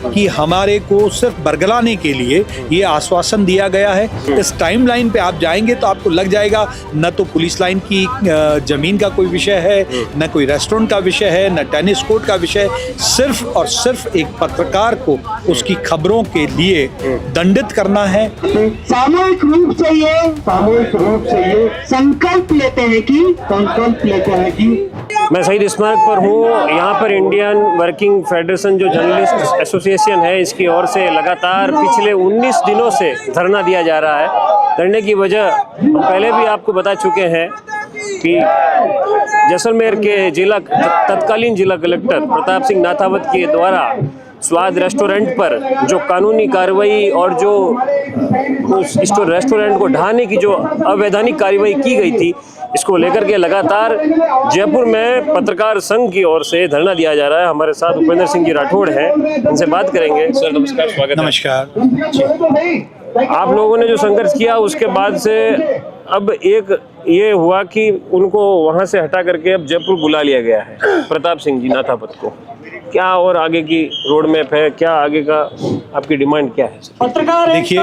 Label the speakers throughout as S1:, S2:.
S1: कि हमारे को सिर्फ बरगलाने के लिए ये आश्वासन दिया गया है। इस टाइमलाइन पे आप जाएंगे तो आपको लग जाएगा न तो पुलिस लाइन की जमीन का कोई विषय है, न कोई रेस्टोरेंट का विषय है, न टेनिस कोर्ट का विषय, सिर्फ और सिर्फ एक पत्रकार को उसकी खबरों के लिए दंडित करना है।
S2: सामूहिक रूप से ये संकल्प लेते हैं कि
S3: मैं शहीद स्मारक पर हूँ। यहाँ पर इंडियन वर्किंग फेडरेशन जो जर्नलिस्ट एसोसिएशन है, इसकी ओर से लगातार पिछले 19 दिनों से धरना दिया जा रहा है। धरने की वजह हम पहले भी आपको बता चुके हैं कि जैसलमेर के तत्कालीन जिला कलेक्टर प्रताप सिंह नाथावत के द्वारा स्वाद रेस्टोरेंट पर जो कानूनी कार्रवाई और जो उस रेस्टोरेंट को ढहाने की जो अवैधानिक कार्रवाई की गई थी, इसको लेकर के लगातार जयपुर में पत्रकार संघ की ओर से धरना दिया जा रहा है। हमारे साथ उपेंद्र सिंह जी राठौड़ हैं, उनसे बात करेंगे। सर नमस्कार, स्वागत है।
S1: नमस्कार।
S3: आप लोगों ने जो संघर्ष किया उसके बाद से अब एक ये हुआ कि उनको वहां से हटा करके अब जयपुर बुला लिया गया है, प्रताप सिंह जी नाथावत को। क्या और आगे की रोड मैप है, क्या आगे का आपकी डिमांड क्या है?
S1: देखिए,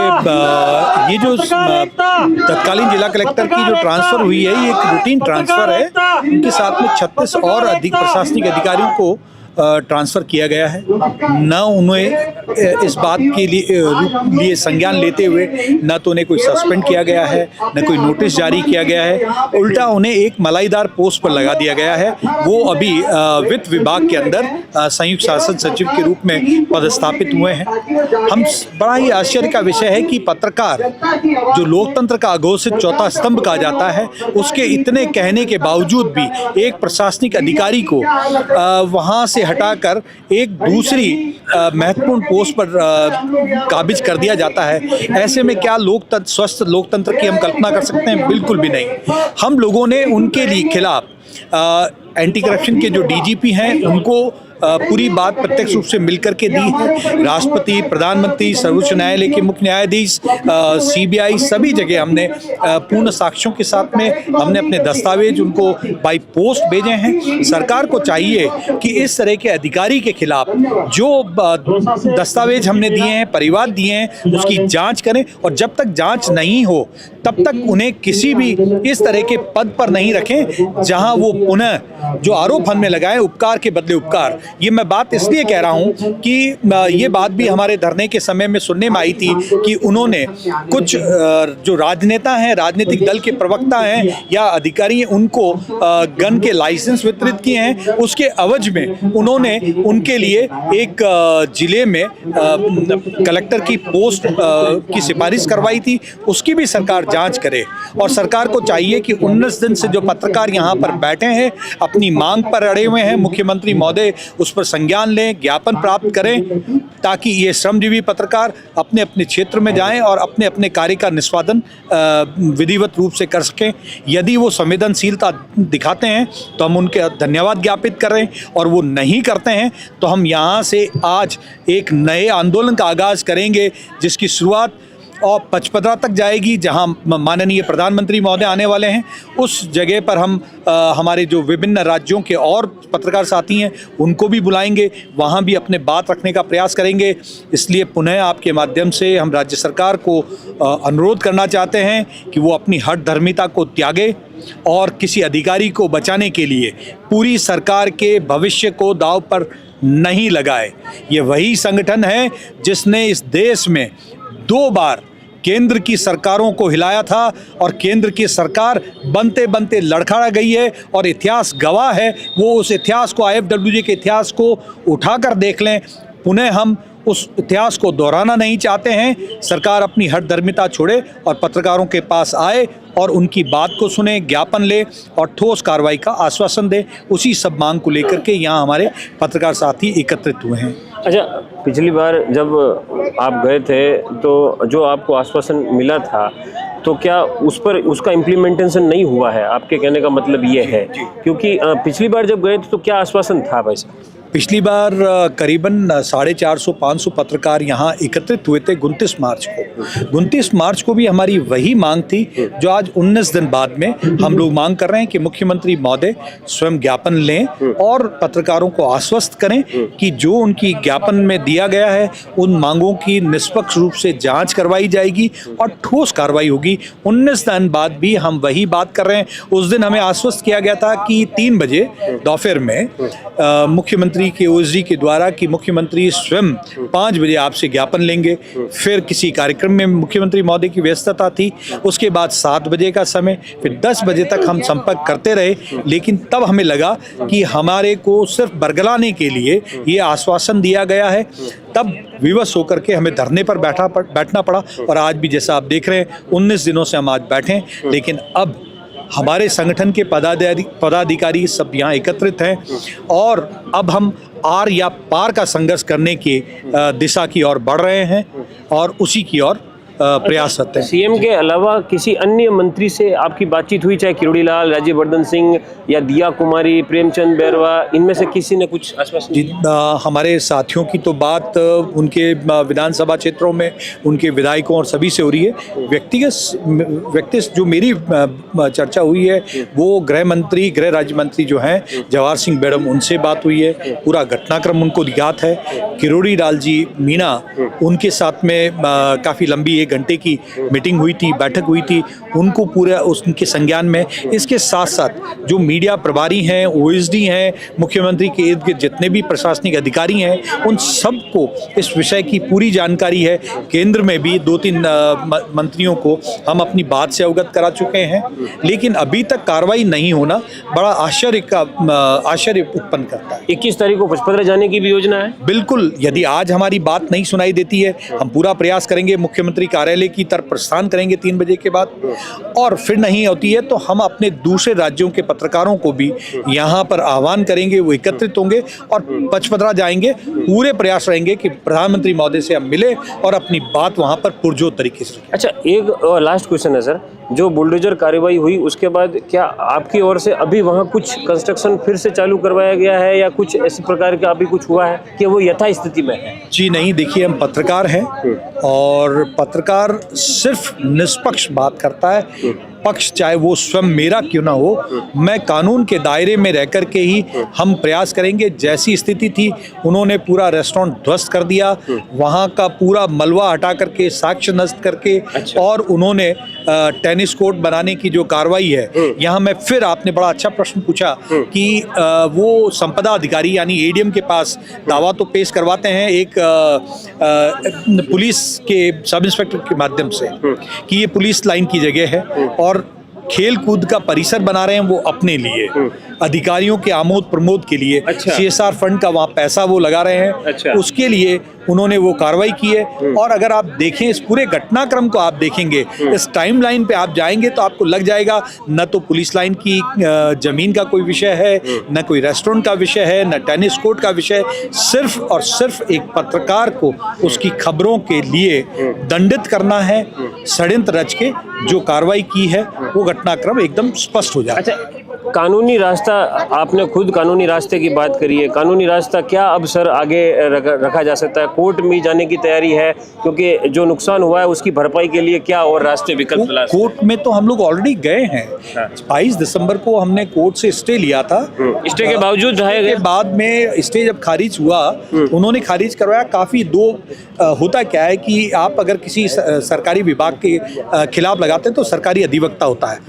S1: ये जो तत्कालीन जिला कलेक्टर की जो ट्रांसफर हुई है, ये एक रूटीन ट्रांसफर है। उनके साथ में 36 और अधिक प्रशासनिक अधिकारियों को ट्रांसफ़र किया गया है। न उन्हें इस बात के लिए संज्ञान लेते हुए न तो उन्हें कोई सस्पेंड किया गया है, न कोई नोटिस जारी किया गया है। उल्टा उन्हें एक मलाईदार पोस्ट पर लगा दिया गया है। वो अभी वित्त विभाग के अंदर संयुक्त शासन सचिव के रूप में पदस्थापित हुए हैं। हम बड़ा ही आश्चर्य का विषय है कि पत्रकार, जो लोकतंत्र का अघोषित चौथा स्तंभ कहा जाता है, उसके इतने कहने के बावजूद भी एक प्रशासनिक अधिकारी को वहाँ से हटाकर एक दूसरी महत्वपूर्ण पोस्ट पर काबिज कर दिया जाता है। ऐसे में क्या स्वस्थ लोकतंत्र की हम कल्पना कर सकते हैं? बिल्कुल भी नहीं। हम लोगों ने उनके लिए खिलाफ एंटी करप्शन के जो डीजीपी हैं उनको पूरी बात प्रत्यक्ष रूप से मिलकर के दी है। राष्ट्रपति, प्रधानमंत्री, सर्वोच्च न्यायालय के मुख्य न्यायाधीश, सीबीआई, सभी जगह हमने पूर्ण साक्ष्यों के साथ में हमने अपने दस्तावेज उनको बाई पोस्ट भेजे हैं। सरकार को चाहिए कि इस तरह के अधिकारी के खिलाफ जो दस्तावेज हमने दिए हैं, परिवाद दिए हैं, उसकी जांच करें, और जब तक जांच नहीं हो तब तक उन्हें किसी भी इस तरह के पद पर नहीं रखें जहां वो पुनः जो आरोप हमने लगाए, उपकार के बदले उपकार। ये मैं बात इसलिए कह रहा हूं कि ये बात भी हमारे धरने के समय में सुनने में आई थी कि उन्होंने कुछ जो राजनेता हैं, राजनीतिक दल के प्रवक्ता हैं या अधिकारी हैं, उनको गन के लाइसेंस वितरित किए हैं। उसके एवज में उन्होंने उनके लिए एक जिले में कलेक्टर की पोस्ट की सिफारिश करवाई थी। उसकी भी सरकार जांच करे, और सरकार को चाहिए कि 19 दिन से जो पत्रकार यहाँ पर बैठे हैं, अपनी मांग पर अड़े हुए हैं, मुख्यमंत्री महोदय उस पर संज्ञान लें, ज्ञापन प्राप्त करें, ताकि ये श्रमजीवी पत्रकार अपने अपने क्षेत्र में जाएं और अपने अपने कार्य का निष्पादन विधिवत रूप से कर सकें। यदि वो संवेदनशीलता दिखाते हैं तो हम उनके धन्यवाद ज्ञापित करें, और वो नहीं करते हैं तो हम यहाँ से आज एक नए आंदोलन का आगाज़ करेंगे, जिसकी शुरुआत और पचपदरा तक जाएगी, जहां माननीय प्रधानमंत्री महोदय आने वाले हैं। उस जगह पर हम हमारे जो विभिन्न राज्यों के और पत्रकार साथी हैं उनको भी बुलाएंगे, वहां भी अपने बात रखने का प्रयास करेंगे। इसलिए पुनः आपके माध्यम से हम राज्य सरकार को अनुरोध करना चाहते हैं कि वो अपनी हठ धर्मिता को त्यागे और किसी अधिकारी को बचाने के लिए पूरी सरकार के भविष्य को दांव पर नहीं लगाए। ये वही संगठन है जिसने इस देश में 2 बार केंद्र की सरकारों को हिलाया था, और केंद्र की सरकार बनते बनते लड़खड़ा गई है, और इतिहास गवाह है। वो उस इतिहास को, IFWJ के इतिहास को उठाकर देख लें। पुनः हम उस इतिहास को दोहराना नहीं चाहते हैं। सरकार अपनी हठ धर्मिता छोड़े और पत्रकारों के पास आए और उनकी बात को सुने, ज्ञापन ले और ठोस कार्रवाई का आश्वासन दे। उसी सब मांग को लेकर के यहाँ हमारे पत्रकार साथी एकत्रित हुए हैं।
S3: अच्छा, पिछली बार जब आप गए थे तो जो आपको आश्वासन मिला था, तो क्या उस पर उसका इम्प्लीमेंटेशन नहीं हुआ है? आपके कहने का मतलब ये है, क्योंकि पिछली बार जब गए थे तो क्या आश्वासन था भाई साहब?
S1: पिछली बार करीबन 450-500 पत्रकार यहाँ एकत्रित हुए थे 29 मार्च को। 29 मार्च को भी हमारी वही मांग थी जो आज 19 दिन बाद में हम लोग मांग कर रहे हैं कि मुख्यमंत्री महोदय स्वयं ज्ञापन लें और पत्रकारों को आश्वस्त करें कि जो उनकी ज्ञापन में दिया गया है उन मांगों की निष्पक्ष रूप से जांच करवाई जाएगी और ठोस कार्रवाई होगी। 19 दिन बाद भी हम वही बात कर रहे हैं। उस दिन हमें आश्वस्त किया गया था कि 3 बजे दोपहर में मुख्यमंत्री के ओएसडी के द्वारा कि मुख्यमंत्री स्वयं 5 बजे आपसे ज्ञापन लेंगे। फिर किसी कार्यक्रम में मुख्यमंत्री महोदय की व्यस्तता थी, उसके बाद 7 बजे का समय, फिर 10 बजे तक हम संपर्क करते रहे, लेकिन तब हमें लगा कि हमारे को सिर्फ बरगलाने के लिए ये आश्वासन दिया गया है। तब विवश होकर के हमें धरने पर बैठना पड़ा और आज भी जैसा आप देख रहे हैं 19 दिनों से हम आज बैठे हैं, लेकिन अब हमारे संगठन के पदाधिकारी सब यहाँ एकत्रित हैं और अब हम आर या पार का संघर्ष करने की दिशा की ओर बढ़ रहे हैं और उसी की ओर प्रयासरत है।
S3: सीएम के अलावा किसी अन्य मंत्री से आपकी बातचीत हुई, चाहे किरोड़ी लाल, राज्यवर्धन सिंह या दिया कुमारी, प्रेमचंद बैरवा, इनमें से किसी ने कुछ आश्वासन?
S1: हमारे साथियों की तो बात उनके विधानसभा क्षेत्रों में उनके विधायकों और सभी से हो रही है। व्यक्ति जो मेरी चर्चा हुई है वो गृह राज्य मंत्री जो हैं जवाहर सिंह बेड़म, उनसे बात हुई है। पूरा घटनाक्रम उनको ज्ञात है। किरोड़ी लाल जी मीणा, उनके साथ में काफ़ी लंबी 1 घंटे की मीटिंग हुई थी, बैठक हुई थी, उनको पूरा उनके संज्ञान में। इसके साथ साथ जो मीडिया प्रभारी हैं, ओएसडी हैं, मुख्यमंत्री के इर्द गिर्द जितने भी प्रशासनिक अधिकारी हैं, उन सबको इस विषय की पूरी जानकारी है। केंद्र में भी 2-3 मंत्रियों को हम अपनी बात से अवगत करा चुके हैं, लेकिन अभी तक कार्रवाई नहीं होना बड़ा आश्चर्य उत्पन्न करता है।
S3: 21 तारीख को पचपदरा जाने की भी योजना है?
S1: बिल्कुल, यदि आज हमारी बात नहीं सुनाई देती है, हम पूरा प्रयास करेंगे, मुख्यमंत्री कार्यालय की तरफ प्रस्थान करेंगे 3 बजे के बाद, और फिर नहीं होती है तो हम अपने दूसरे राज्यों के पत्रकारों को भी यहाँ पर आह्वान करेंगे, वो एकत्रित होंगे और पचपदरा जाएंगे। पूरे प्रयास रहेंगे कि प्रधानमंत्री महोदय से हम मिले और अपनी बात वहाँ पर पुरजोर तरीके से।
S3: अच्छा, एक लास्ट क्वेश्चन है सर, जो बुलडोजर कार्रवाई हुई उसके बाद क्या आपकी ओर से अभी वहाँ कुछ कंस्ट्रक्शन फिर से चालू करवाया गया है या कुछ ऐसे प्रकार का अभी कुछ हुआ है कि वो यथास्थिति में है?
S1: जी नहीं, देखिए हम पत्रकार हैं और पत्रकार सिर्फ निष्पक्ष बात करता है। पक्ष चाहे वो स्वयं मेरा क्यों ना हो, मैं कानून के दायरे में रह कर के ही हम प्रयास करेंगे। जैसी स्थिति थी उन्होंने पूरा रेस्टोरेंट ध्वस्त कर दिया, वहाँ का पूरा मलबा हटा करके, साक्ष्य नष्ट करके, और उन्होंने टेनिस कोर्ट बनाने की जो कार्रवाई है, यहाँ मैं फिर आपने बड़ा अच्छा प्रश्न पूछा कि वो संपदा अधिकारी यानी एडीएम के पास दावा तो पेश करवाते हैं एक पुलिस के सब इंस्पेक्टर के माध्यम से कि ये पुलिस लाइन की जगह है और खेल कूद का परिसर बना रहे हैं वो अपने लिए, अधिकारियों के आमोद प्रमोद के लिए। CSR फंड का वहाँ पैसा वो लगा रहे हैं, उसके लिए उन्होंने वो कार्रवाई की है। और अगर आप देखें इस पूरे घटनाक्रम को, आप देखेंगे इस टाइमलाइन पे आप जाएंगे तो आपको लग जाएगा न तो पुलिस लाइन की जमीन का कोई विषय है, न कोई रेस्टोरेंट का विषय है, न टेनिस कोर्ट का विषय, सिर्फ और सिर्फ एक पत्रकार को उसकी खबरों के लिए दंडित करना है। षड्यंत्र रच के जो कार्रवाई की है वो घटनाक्रम एकदम स्पष्ट हो जाए।
S3: अच्छा, कानूनी रास्ता, आपने खुद कानूनी रास्ते की बात करी है, कानूनी रास्ता क्या अब सर आगे रखा जा सकता है? कोर्ट में जाने की तैयारी है क्योंकि जो नुकसान हुआ है उसकी भरपाई के लिए क्या और रास्ते विकल्प तलाश?
S1: कोर्ट में तो हम लोग ऑलरेडी गए हैं। 22 दिसंबर को हमने कोर्ट से स्टे लिया था।
S3: स्टे के बावजूद
S1: के बाद में स्टे जब खारिज हुआ, उन्होंने खारिज करवाया। काफी होता क्या है कि आप अगर किसी सरकारी विभाग के खिलाफ लगाते हैं तो सरकारी अधिवक्ता होता है।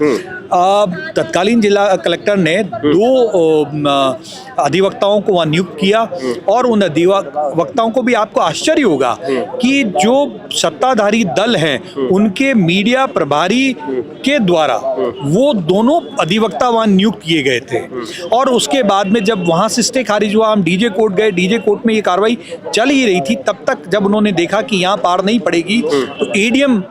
S1: तत्कालीन जिला कलेक्टर ने 2 अधिवक्ताओं को वहाँ नियुक्त किया और उन अधिवक्ताओं को भी, आपको आश्चर्य होगा कि जो सत्ताधारी दल हैं उनके मीडिया प्रभारी के द्वारा वो दोनों अधिवक्ता वहाँ नियुक्त किए गए थे। और उसके बाद में जब वहाँ से स्टे खारिज हुआ, हम डीजे कोर्ट गए, डीजे कोर्ट में ये कार्रवाई चल ही रही थी। तब तक जब उन्होंने देखा कि यहाँ पार नहीं पड़ेगी तो एडीएम,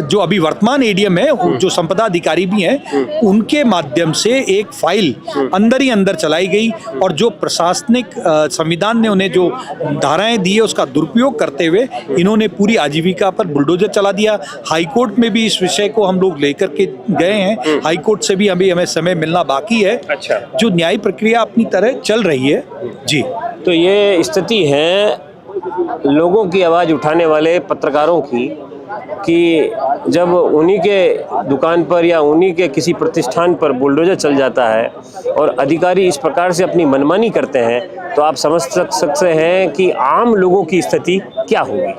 S1: जो अभी वर्तमान एडीएम है, जो संपदा अधिकारी भी हैं, उनके माध्यम से एक फाइल अंदर ही अंदर चलाई गई और जो प्रशासनिक संविधान ने उन्हें जो धाराएं दी है उसका दुरुपयोग करते हुए इन्होंने पूरी आजीविका पर बुलडोजर चला दिया। हाईकोर्ट में भी इस विषय को हम लोग लेकर के गए हैं। हाईकोर्ट से भी अभी हमें समय मिलना बाकी है। जो न्यायिक प्रक्रिया अपनी तरह चल रही है। जी।
S3: तो ये स्थिति है लोगों की आवाज़ उठाने वाले पत्रकारों की, कि जब उन्हीं के दुकान पर या उन्हीं के किसी प्रतिष्ठान पर बुलडोजर चल जाता है और अधिकारी इस प्रकार से अपनी मनमानी करते हैं, तो आप समझ सकते हैं कि आम लोगों की स्थिति क्या होगी।